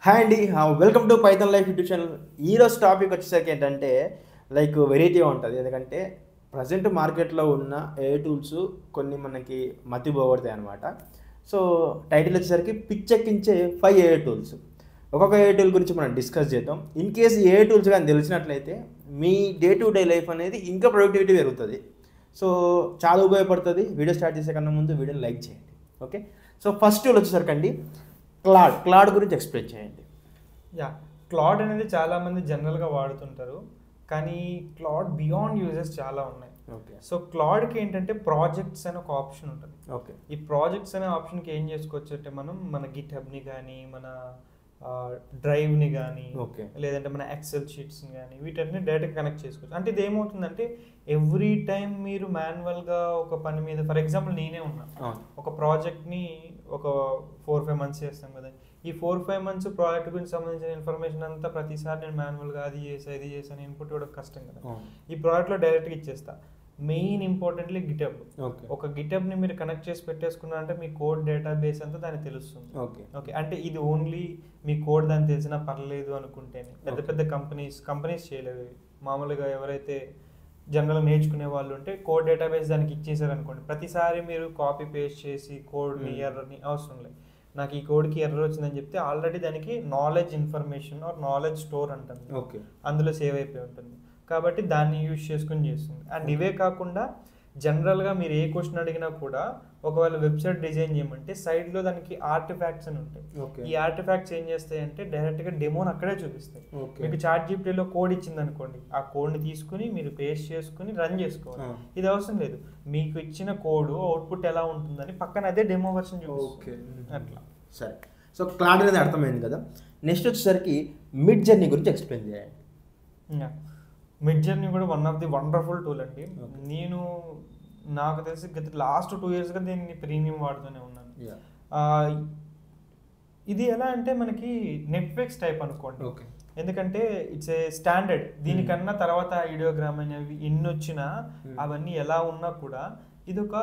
Hi అండి, welcome to Python life YouTube channel. ఈరోజు topic వచ్చేసరికి ఏంటంటే వెరైటీగా ఉంటుంది. ఎందుకంటే ప్రజెంట్ మార్కెట్లో ఉన్న ఏఐ టూల్స్ కొన్ని మనకి మతి పోగొడతాయి అనమాట. సో టైటిల్ వచ్చేసరికి పిచ్చెక్కించే 5 ఏఐ టూల్స్. ఒక్కొక్క ఏఐ టూల్ గురించి మనం డిస్కస్ చేద్దాం. ఇన్ కేసు ఏఐ టూల్స్ కానీ తెలిసినట్లయితే మీ డే టు డే లైఫ్ అనేది ఇంకా ప్రొడక్టివిటీ పెరుగుతుంది. సో చాలా ఉపయోగపడుతుంది. వీడియో స్టార్ట్ చేసే కన్నా ముందు వీడియోని లైక్ చేయండి. ఓకే, సో ఫస్ట్ టూల్ వచ్చేసరికి అండి క్లాడ్ గురించి ఎక్స్ప్లెయిన్ చేయండి. క్లాడ్ అనేది చాలామంది జనరల్గా వాడుతుంటారు, కానీ క్లాడ్ బియాండ్ యూజెస్ చాలా ఉన్నాయి. ఓకే, సో క్లాడ్కి ఏంటంటే ప్రాజెక్ట్స్ అనే ఒక ఆప్షన్ ఉంటుంది. ఓకే, ఈ ప్రాజెక్ట్స్ అనే ఆప్షన్కి ఏం చేసుకోవచ్చు అంటే మనం మన గిట్ హబ్ని కానీ మన డ్రైవ్ని కానీ ఓకే, లేదంటే మన ఎక్సెల్ షీట్స్ని కానీ వీటన్ని డైరెక్ట్గా కనెక్ట్ చేసుకోవచ్చు. అంటే ఇది ఏమవుతుందంటే ఎవ్రీ టైం మీరు మాన్యువల్గా ఒక పని మీద, ఫర్ ఎగ్జాంపుల్ నేనే ఉన్నా ఒక ప్రాజెక్ట్ని ఒక 4-5 మంత్స్ చేస్తాం కదా, ఈ 4-5 మంత్స్ ప్రాజెక్ట్ గురించి సంబంధించిన ఇన్ఫర్మేషన్ అంతా ప్రతిసారి నేను మాన్యువల్గా అది చేసాను ఇన్పుట్ ఇవ్వడం కష్టం కదా. ఈ ప్రాజెక్ట్లో డైరెక్ట్గా ఇచ్చేస్తా. Main importantly GitHub. ఒక గిటబ్ని మీరు కనెక్ట్ చేసి పెట్టేసుకున్నారంటే మీ కోడ్ డేటాబేస్ అంతా దానికి తెలుస్తుంది. ఓకే, అంటే ఇది ఓన్లీ మీ కోడ్ దాన్ని తెలిసినా పర్లేదు అనుకుంటేనే. పెద్ద పెద్ద కంపెనీస్ చేయలేవు. మామూలుగా ఎవరైతే జనరల్గా నేర్చుకునే వాళ్ళు ఉంటే కోడ్ డేటాబేస్ దానికి ఇచ్చేసారు అనుకోండి, ప్రతిసారి మీరు కాపీ పేస్ట్ చేసి కోడ్ని ఎర్రర్ని అవసరం లేదు. నాకు ఈ కోడ్కి ఎర్రర్ వచ్చిందని చెప్తే ఆల్రెడీ దానికి knowledge information are knowledge store అంటుంది, అందులో సేవ్ అయిపోయి ఉంటుంది. కాబట్టి దాన్ని యూజ్ చేసుకుని చేస్తుంది. అండ్ ఇవే కాకుండా జనరల్గా మీరు ఏ క్వశ్చన్ అడిగినా కూడా ఒకవేళ వెబ్సైట్ డిజైన్ చేయమంటే సైడ్లో దానికి ఆర్టిఫాక్ట్స్ అని ఉంటాయి. ఈ ఆర్టిఫాక్ట్స్ ఏం చేస్తాయంటే డైరెక్ట్గా డెమోని అక్కడే చూపిస్తాయి. మీకు చాట్ జీపీటీలో కోడ్ ఇచ్చింది అనుకోండి, ఆ కోడ్ని తీసుకుని మీరు పేస్ట్ చేసుకుని రన్ చేసుకోవాలి. ఇది అవసరం లేదు, మీకు ఇచ్చిన కోడ్ అవుట్పుట్ ఎలా ఉంటుందని పక్కన అదే డెమో వర్షన్ చూపిస్తుంది. అట్లా సరే. సో క్లాడ్ అనేది అర్థమైంది కదా. నెక్స్ట్ వచ్చేసరికి మిడ్ జర్నీ గురించి ఎక్స్ప్లెయిన్ చేయండి. మిడ్ జర్నీ కూడా one of the wonderful tool అండి. నేను నాకు తెలిసి లాస్ట్ 2 yearsగా దీన్ని ప్రీమియం వాడుతూనే ఉన్నాను. ఇది ఎలా అంటే మనకి నెట్ఫ్లిక్స్ టైప్ అనుకోండి. ఎందుకంటే ఇట్స్ ఏ స్టాండర్డ్. దీనికన్నా తర్వాత ఐడియోగ్రామ్ అనేవి ఎన్ని వచ్చినా అవన్నీ ఎలా ఉన్నా కూడా ఇది ఒక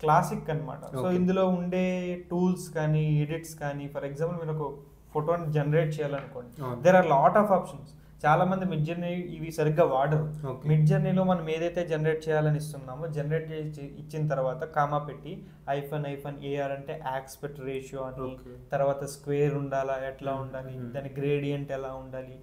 క్లాసిక్ అనమాట. సో ఇందులో ఉండే టూల్స్ కానీ ఎడిట్స్ కానీ, ఫర్ ఎగ్జాంపుల్ మీరు ఒక ఫోటోని జనరేట్ చేయాలనుకోండి, there are lot of options. చాలా మంది మిడ్ జర్నీ ఇవి సరిగ్గా వాడరు. మిడ్ జర్నీలో మనం ఏదైతే జనరేట్ చేయాలని ఇస్తున్నామో జనరేట్ చేసి ఇచ్చిన తర్వాత కామా పెట్టి -AR అంటే ఆస్పెక్ట్ రేషియో అని, తర్వాత స్క్వేర్ ఉండాలా, ఎట్లా ఉండాలి, దాని గ్రేడియంట్ ఎలా ఉండాలి,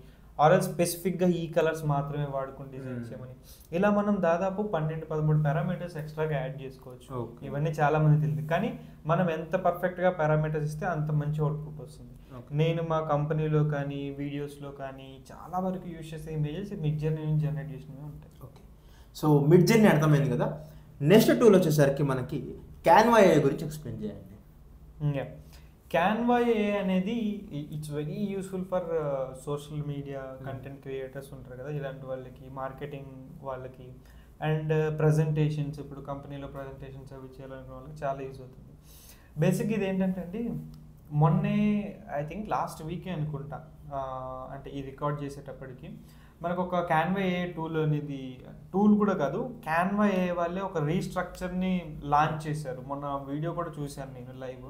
ఆర్ స్పెసిఫిక్గా ఈ కలర్స్ మాత్రమే వాడుకుని డిజైన్ చేయమని, ఇలా మనం దాదాపు 12-13 పారామీటర్స్ ఎక్స్ట్రాగా యాడ్ చేసుకోవచ్చు. ఇవన్నీ చాలా మంది తెలియదు, కానీ మనం ఎంత పర్ఫెక్ట్గా పారామీటర్స్ ఇస్తే అంత మంచి అవుట్పుట్ వస్తుంది. నేను మా కంపెనీలో కానీ వీడియోస్లో కానీ చాలా వరకు యూజ్ చేసే ఇమేజెస్ మిడ్ జర్నీ నుంచి జనరేట్ చేసినవి ఉంటాయి. ఓకే, సో మిడ్ జర్నీ అర్థమైంది కదా. నెక్స్ట్ టూల్ వచ్చేసరికి మనకి క్యాన్వా AI గురించి ఎక్స్ప్లెయిన్ చేయండి. క్యాన్వా AI అనేది it's very useful for social media content creators ఉంటారు కదా, ఇలాంటి వాళ్ళకి, మార్కెటింగ్ వాళ్ళకి, అండ్ ప్రజెంటేషన్స్, ఇప్పుడు కంపెనీలో ప్రజెంటేషన్స్ అవి చేయాలనుకునే వాళ్ళకి చాలా యూజ్ అవుతుంది. బేసిక్ ఇది ఏంటంటే అండి, మొన్నే ఐ థింక్ లాస్ట్ వీకే అనుకుంటా, అంటే ఈ రికార్డ్ చేసేటప్పటికి మనకు ఒక క్యాన్వా AI టూల్ అనేది, టూల్ కూడా కాదు, క్యాన్వా AI వాళ్ళే ఒక రీస్ట్రక్చర్ని లాంచ్ చేశారు. మొన్న వీడియో కూడా చూశాను నేను లైవ్.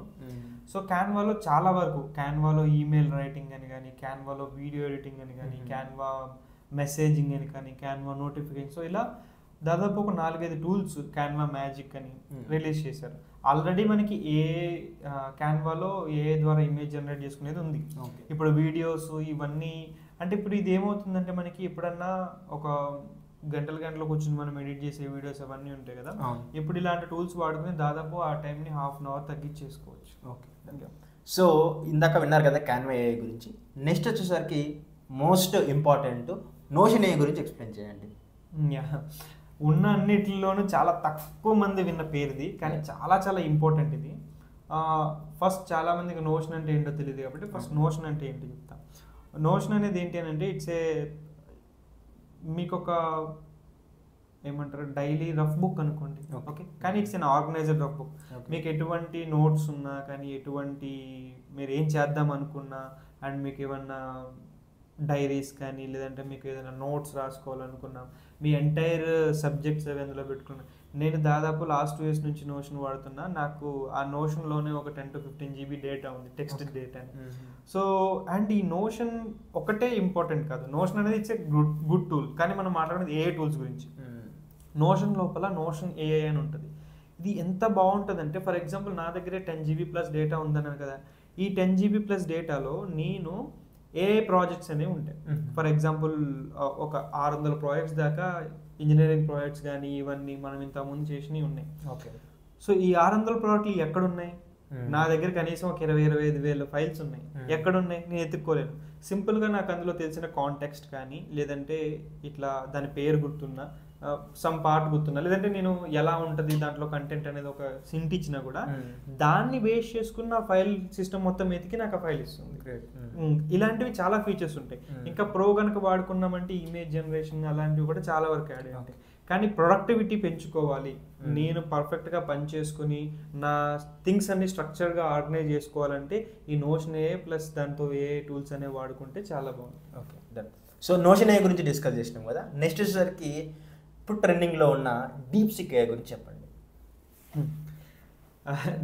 సో క్యాన్వాలో చాలా వరకు, క్యాన్వాలో ఈమెయిల్ రైటింగ్ అని కానీ, క్యాన్వాలో వీడియో ఎడిటింగ్ అని కానీ, క్యాన్వా మెసేజింగ్ అని కానీ, క్యాన్వా నోటిఫికేషన్, సో ఇలా దాదాపు ఒక 4-5 టూల్స్ క్యాన్వా మ్యాజిక్ అని రిలీజ్ చేశారు. ఆల్రెడీ మనకి క్యాన్వాలో AI ద్వారా ఇమేజ్ జనరేట్ చేసుకునేది ఉంది. ఇప్పుడు వీడియోస్ ఇవన్నీ, అంటే ఇప్పుడు ఇది ఏమవుతుందంటే మనకి ఎప్పుడన్నా ఒక గంటలు కూర్చొని మనం ఎడిట్ చేసే వీడియోస్ అవన్నీ ఉంటాయి కదా, ఇప్పుడు ఇలాంటి టూల్స్ వాడుకుని దాదాపు ఆ టైంని 1/2 hour తగ్గించేసుకోవచ్చు. ఓకే, సో ఇందాక విన్నారు కదా క్యాన్వా AI గురించి. నెక్స్ట్ వచ్చేసరికి మోస్ట్ ఇంపార్టెంట్ నోషన్ AI గురించి ఎక్స్ప్లెయిన్ చేయండి. ఉన్న అన్నిటిలోనూ చాలా తక్కువ మంది విన్న పేరుది, కానీ చాలా చాలా ఇంపార్టెంట్ ఇది. ఫస్ట్ చాలా మందికి నోషన్ అంటే ఏంటో తెలియదు, కాబట్టి ఫస్ట్ నోషన్ అంటే ఏంటో చెప్తా. నోషన్ అనేది ఏంటి అని అంటే ఇట్స్ ఏ, మీకు ఒక ఏమంటారు, డైలీ రఫ్ బుక్ అనుకోండి. ఓకే, కానీ it's an organised rough book. మీకు ఎటువంటి నోట్స్ ఉన్నా కానీ, ఎటువంటి మీరు ఏం చేద్దాం అనుకున్నా, అండ్ మీకు ఏమన్నా డైరీస్ కానీ లేదంటే మీకు ఏదైనా నోట్స్ రాసుకోవాలనుకున్నా మీ ఎంటైర్ సబ్జెక్ట్స్ అవి అందులో పెట్టుకున్నా. నేను దాదాపు లాస్ట్ 2 years నుంచి నోషన్ వాడుతున్నా. నాకు ఆ నోషన్లోనే ఒక 10 to 15 GB డేటా ఉంది, టెక్స్ట్ డేటా. సో అండ్ ఈ నోషన్ ఒకటే ఇంపార్టెంట్ కాదు, నోషన్ అనేది ఇట్స్ ఏ గుడ్ టూల్. కానీ మనం మాట్లాడేది ఏఐ టూల్స్ గురించి. నోషన్ లోపల నోషన్ ఏఐ అని ఉంటుంది. ఇది ఎంత బాగుంటుందంటే ఫర్ ఎగ్జాంపుల్ నా దగ్గరే 10 GB ప్లస్ డేటా ఉందన్నాను కదా. ఈ 10 GB ప్లస్ డేటాలో నేను ఏఐ ప్రాజెక్ట్స్ అనేవి ఉంటాయి. ఫర్ ఎగ్జాంపుల్ ఒక 600 ప్రాజెక్ట్స్ దాకా ఇంజనీరింగ్ ప్రాజెక్ట్స్ కానీ ఇవన్నీ మనం ఇంతకుముందు చేసినవి ఉన్నాయి. ఓకే. సో ఈ 600 ప్రాజెక్టులు ఎక్కడున్నాయి? నా దగ్గర కనీసం ఒక 20-25 వేల ఫైల్స్ ఉన్నాయి. ఎక్కడున్నాయి? నేను ఎత్తుక్కోలేను. సింపుల్గా నాకు అందులో తెలిసిన కాంటెక్స్ట్ కానీ లేదంటే ఇట్లా దాని పేరు గుర్తున్నా, సమ్ పార్ట్ గుర్తున్నా, లేదంటే నేను ఎలా ఉంటుంది దాంట్లో కంటెంట్ అనేది ఒక సింట్ ఇచ్చినా కూడా దాన్ని బేస్ చేసుకున్న ఫైల్ సిస్టమ్ మొత్తం ఎతికి నాకు ఆ ఫైల్ ఇస్తుంది. ఇలాంటివి చాలా ఫీచర్స్ ఉంటాయి. ఇంకా ప్రో కనుక వాడుకున్నామంటే ఇమేజ్ జనరేషన్ అలాంటివి కూడా చాలా వరకు యాడ్ అయ్యి ఉంటాయి. కానీ ప్రొడక్టివిటీ పెంచుకోవాలి, నేను పర్ఫెక్ట్గా పని చేసుకుని నా థింగ్స్ అన్ని స్ట్రక్చర్గా ఆర్గనైజ్ చేసుకోవాలంటే ఈ నోషన్ ఏ ప్లస్ దాంతో ఏ టూల్స్ అనేవి వాడుకుంటే చాలా బాగుంటుంది. Okay, done. సో నోషన్ ఏ గురించి డిస్కస్ చేసినాం కదా. నెక్స్ట్ వచ్చేసరికి ఇప్పుడు ట్రెండింగ్లో ఉన్న డీప్సీక్ ఏ గురించి చెప్పండి.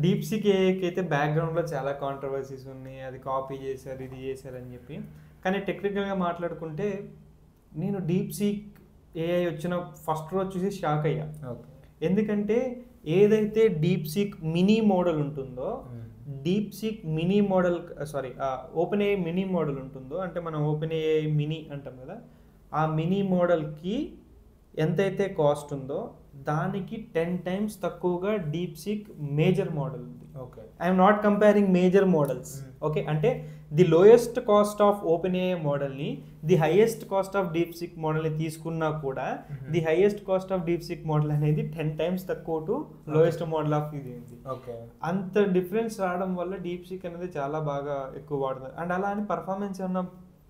డీప్సీక్ ఏకి అయితే బ్యాక్గ్రౌండ్లో చాలా కాంట్రవర్సీస్ ఉన్నాయి. అది కాపీ చేశారు, ఇది చేశారు అని చెప్పి. కానీ టెక్నికల్గా మాట్లాడుకుంటే నేను డీప్సీక్ ఏఐ వచ్చిన ఫస్ట్ రోజు చూసి షాక్ అయ్యా. ఎందుకంటే ఏదైతే డీప్సీక్ మినీ మోడల్ ఉంటుందో, DeepSeek mini model open AI mini model ఉంటుందో, అంటే మనం ఓపెన్ ఏఐ మినీ అంటాం కదా, ఆ మినీ మోడల్కి ఎంతైతే కాస్ట్ ఉందో దానికి 10 times తక్కువగా డీప్సీక్ మేజర్ మోడల్ ఉంది. Okay, I'm not comparing major models. Okay, అంటే the lowest cost of OpenAI మోడల్ని the highest cost of DeepSeek మోడల్ని తీసుకున్నా కూడా the highest cost of DeepSeek model అనేది 10 times తక్కువ టు లోయెస్ట్ మోడల్ ఆఫ్ ఇది ఉంది. ఓకే, అంత డిఫరెన్స్ రావడం వల్ల డీప్సీక్ అనేది చాలా బాగా ఎక్కువ వాడుతుంది. అండ్ అలా అని పర్ఫార్మెన్స్ ఏమన్నా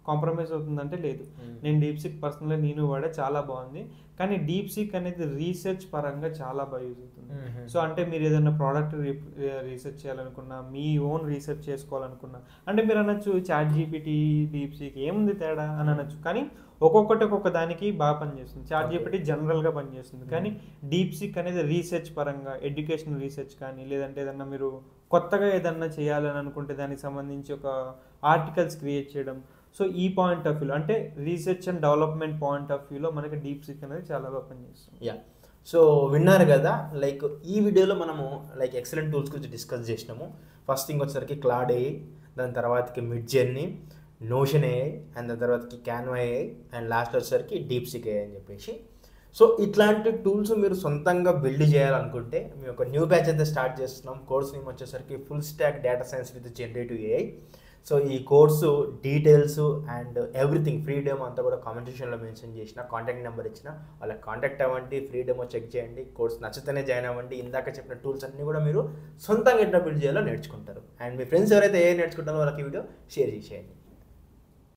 కాంప్రమైజ్ అవుతుందంటే లేదు. నేను డీప్సీక్ పర్సనల్గా నేను వాడే చాలా బాగుంది. కానీ డీప్సీక్ అనేది రీసెర్చ్ పరంగా చాలా బాగా యూజ్ అవుతుంది. సో అంటే మీరు ఏదైనా ప్రోడక్ట్ రీసెర్చ్ చేయాలనుకున్నా, మీ ఓన్ రీసెర్చ్ చేసుకోవాలనుకున్నా, అంటే మీరు అనొచ్చు చాట్ జీపీటీ డీప్సీక్ ఏముంది తేడా అని అనొచ్చు. కానీ ఒక్కొక్కటి ఒక్కొక్క దానికి బాగా పనిచేస్తుంది. చాట్ జీపీటీ జనరల్గా పనిచేస్తుంది. కానీ డీప్సీక్ అనేది రీసెర్చ్ పరంగా, ఎడ్యుకేషనల్ రీసెర్చ్ కానీ లేదంటే ఏదన్నా మీరు కొత్తగా ఏదన్నా చేయాలని అనుకుంటే దానికి సంబంధించి ఒక ఆర్టికల్స్ క్రియేట్ చేయడం. సో ఈ పాయింట్ ఆఫ్ వ్యూలో అంటే research and development point of వ్యూలో మనకి డీప్సీక్ అనేది చాలా బాగా పనిచేస్తుంది. యా, సో విన్నారు కదా. లైక్ ఈ వీడియోలో మనము లైక్ ఎక్సలెంట్ టూల్స్ గురించి డిస్కస్ చేసినాము. ఫస్ట్ థింగ్ వచ్చేసరికి క్లాడ్ ఏఐ, దాని తర్వాతకి mid journey, notion AI, and దాని తర్వాతకి క్యాన్వా ఏఐ, అండ్ లాస్ట్ వచ్చేసరికి డీప్సీక్ ఏఐ అని చెప్పేసి. సో ఇట్లాంటి టూల్స్ మీరు సొంతంగా బిల్డ్ చేయాలనుకుంటే మేము ఒక న్యూ బ్యాచ్ అయితే స్టార్ట్ చేస్తున్నాం. కోర్స్ నేమ్ వచ్చేసరికి full stack data science with generative AI. So ఈ course details and everything free demo అంతా కూడా కామెంట్ సెక్షన్లో మెన్షన్ చేసిన, కాంటాక్ట్ నెంబర్ ఇచ్చిన, వాళ్ళకి కాంటాక్ట్ అవ్వండి, ఫ్రీ డెమో చెక్ చేయండి, కోర్స్ నచ్చితేనే జాయిన్ అవ్వండి. ఇందాక చెప్పిన టూల్స్ అన్నీ కూడా మీరు సొంతంగా ఎట్లా బిల్డ్ చేయాలో నేర్చుకుంటారు. అండ్ మీ ఫ్రెండ్స్ ఎవరైతే ఏ నేర్చుకుంటారో వాళ్ళకి వీడియో షేర్ చేసేయండి.